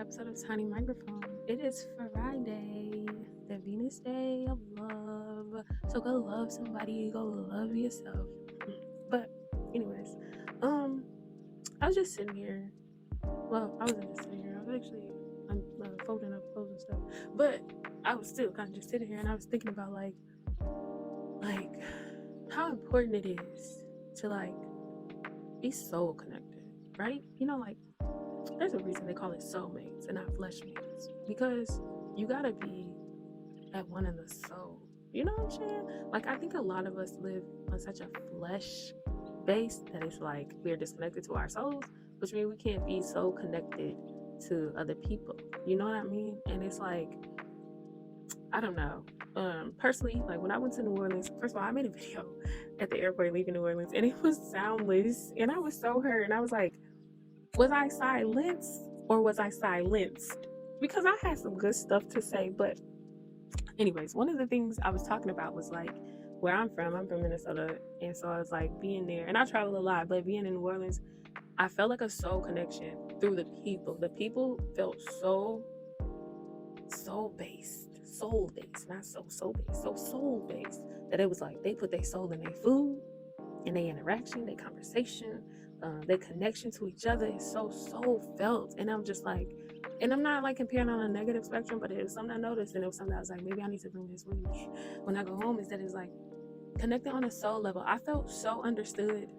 episode of Tiny Microphone. It is Friday, the Venus Day of love. So go love somebody, go love yourself. But, anyways, I was just sitting here. Well, I wasn't just sitting here. I was actually folding up clothes and stuff. But I was still kind of just sitting here, and I was thinking about like how important it is to be soul connected, right? There's a reason they call it soulmates and not flesh mates, because you gotta be at one in the soul. You know what I'm saying? I think a lot of us live on such a flesh base that it's like we're disconnected to our souls, which means we can't be so connected to other people. You know what I mean? And it's like, I don't know. Personally, when I went to New Orleans, first of all, I made a video at the airport leaving New Orleans, and it was soundless, and I was so hurt, and I was like, was I silenced or was I silenced? Because I had some good stuff to say. But anyways, one of the things I was talking about was where I'm from Minnesota. And so I was being there, and I travel a lot, but being in New Orleans, I felt like a soul connection through the people. The people felt so soul based, not soul based, that it was like they put their soul in their food, in their interaction, their conversation, their connection to each other is so felt. And I'm just and I'm not comparing on a negative spectrum, but it was something I noticed, and it was something I was maybe I need to bring this with me when I go home, is that it's connecting on a soul level. I felt so understood,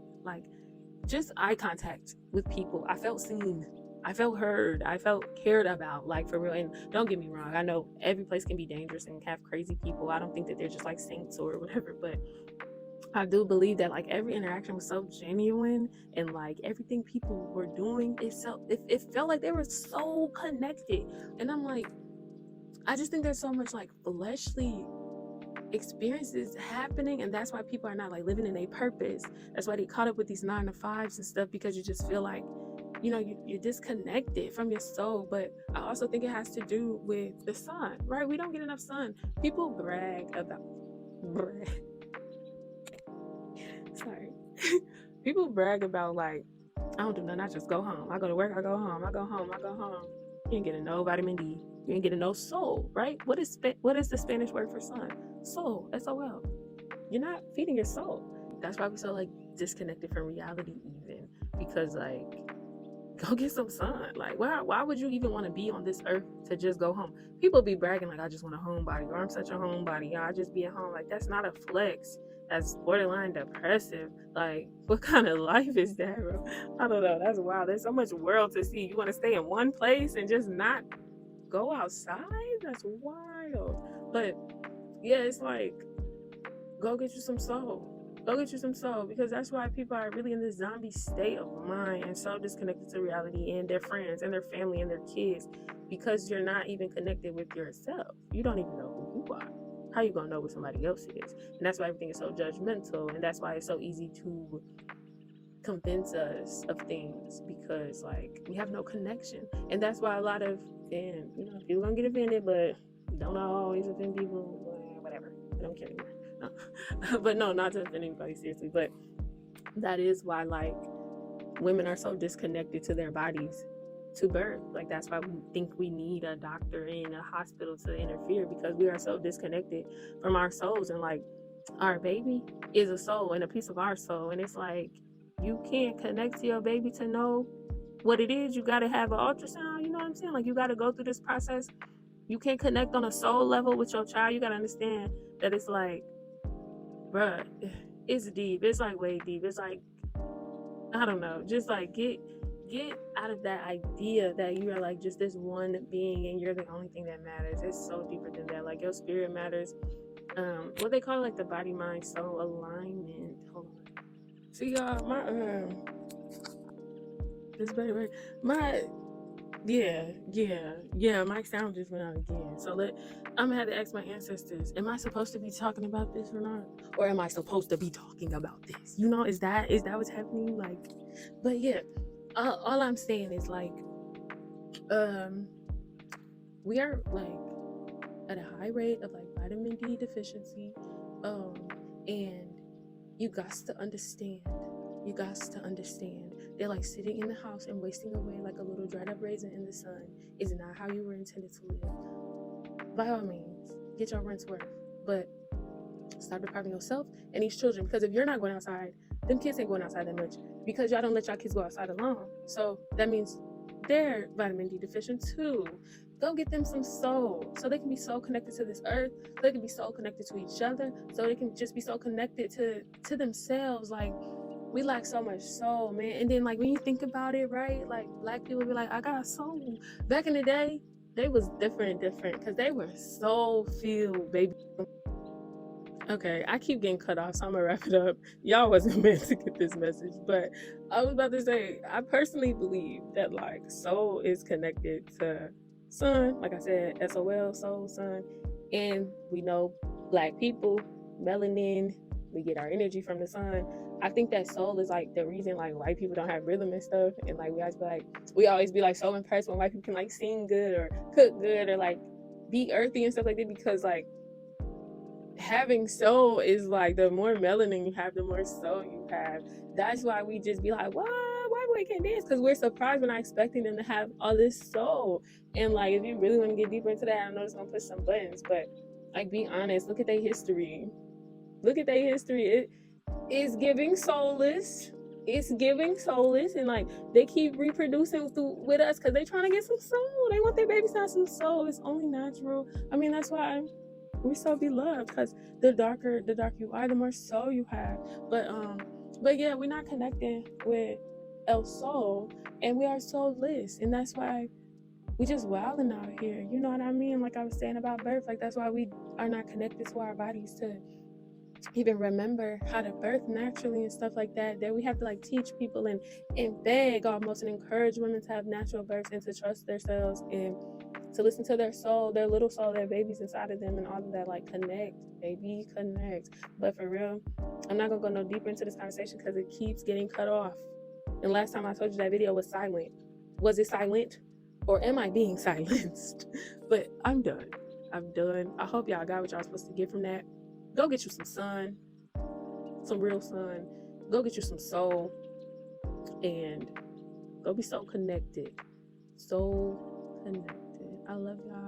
just eye contact with people. I felt seen, I felt heard, I felt cared about, for real. And don't get me wrong, I know every place can be dangerous and have crazy people. I don't think that they're just saints or whatever, but I do believe that every interaction was so genuine, and everything people were doing, it felt like they were so connected. And I'm I just think there's so much fleshly experiences happening, and that's why people are not living in a purpose. That's why they caught up with these 9 to 5s and stuff, because you just feel you're disconnected from your soul. But I also think it has to do with the sun, right? We don't get enough sun. People brag about sorry. People brag about I don't do nothing, I just go home. I go to work, I go home, I go home, I go home. You ain't getting no vitamin D. You ain't getting no soul, right? What is the Spanish word for sun? Soul, S-O-L. You're not feeding your soul. That's why we're so disconnected from reality, even, because go get some sun. Why would you even want to be on this earth to just go home? People be bragging I just want a homebody, or I'm such a homebody. I just be at home. That's not a flex. That's borderline depressive. What kind of life is that, bro? I don't know. That's wild. There's so much world to see. You want to stay in one place and just not go outside? That's wild. But yeah, it's go get you some soul. Go get you some soul, because that's why people are really in this zombie state of mind and so disconnected to reality and their friends and their family and their kids, because you're not even connected with yourself. You don't even know who you are. How you gonna know what somebody else is? And that's why everything is so judgmental, and that's why it's so easy to convince us of things, because we have no connection. And that's why a lot of, and people gonna get offended, but don't always offend people, whatever. I don't care anymore. No. But no, not to offend anybody, seriously, but that is why women are so disconnected to their bodies to birth. That's why we think we need a doctor in a hospital to interfere, because we are so disconnected from our souls. And our baby is a soul and a piece of our soul, and it's you can't connect to your baby to know what it is. You got to have an ultrasound. You know what I'm saying? You got to go through this process. You can't connect on a soul level with your child. You got to understand that it's bruh, it's deep. It's way deep. It's I don't know. Just get out of that idea that you are just this one being and you're the only thing that matters. It's so deeper than that. Your spirit matters. What they call the body mind soul alignment. Hold on. See, y'all, my this better my my sound just went out again. So I'm gonna have to ask my ancestors, am I supposed to be talking about this or not? Or am I supposed to be talking about this? Is that what's happening? But yeah, all I'm saying is we are at a high rate of vitamin D deficiency, and you got to understand you got to understand. They're like sitting in the house and wasting away like a little dried up raisin in the sun is not how you were intended to live. By all means, get your rent's worth, but stop depriving yourself and these children, because if you're not going outside, them kids ain't going outside that much, because y'all don't let y'all kids go outside alone. So that means they're vitamin D deficient too. Go get them some soul so they can be so connected to this earth, so they can be so connected to each other, so they can just be so connected to themselves. Like, we lack so much soul, man. And then, like, when you think about it, right, like, black people be like, I got soul. Back in the day, they was different because they were soul filled, baby. Okay, I keep getting cut off, so I'm gonna wrap it up. Y'all wasn't meant to get this message, but I was about to say, I personally believe that like soul is connected to sun, like I said, SOL, soul, sun, and we know black people, melanin, we get our energy from the sun. I think that soul is like the reason like white people don't have rhythm and stuff, and like we always be like so impressed when white people can like sing good or cook good or like be earthy and stuff like that, because like having soul is like the more melanin you have, the more soul you have. That's why we just be like, what? Why we can't dance? Because we're surprised, we're not expecting them to have all this soul. And like, if you really want to get deeper into that, I know it's gonna push some buttons, but like, be honest, look at their history. Look at their history. It is giving soulless. It's giving soulless, and like they keep reproducing with us because they trying to get some soul. They want their babies to have some soul. It's only natural. I mean, that's why we're so beloved, because the darker you are, the more soul you have. But yeah, we're not connecting with El Soul, and we are soulless, and that's why we just wilding out here. You know what I mean? Like I was saying about birth, like that's why we are not connected to our bodies to even remember how to birth naturally and stuff like that. That we have to like teach people and beg almost and encourage women to have natural births and to trust themselves and to listen to their soul, their little soul, their babies inside of them, and all of that. Like, connect, baby, connect. But for real, I'm not gonna go no deeper into this conversation because it keeps getting cut off. And last time I told you that video was silent. Was it silent, or am I being silenced? But I'm done. I hope y'all got what y'all supposed to get from that. Go get you some sun, some real sun. Go get you some soul, and go be so connected. So connected. I love y'all.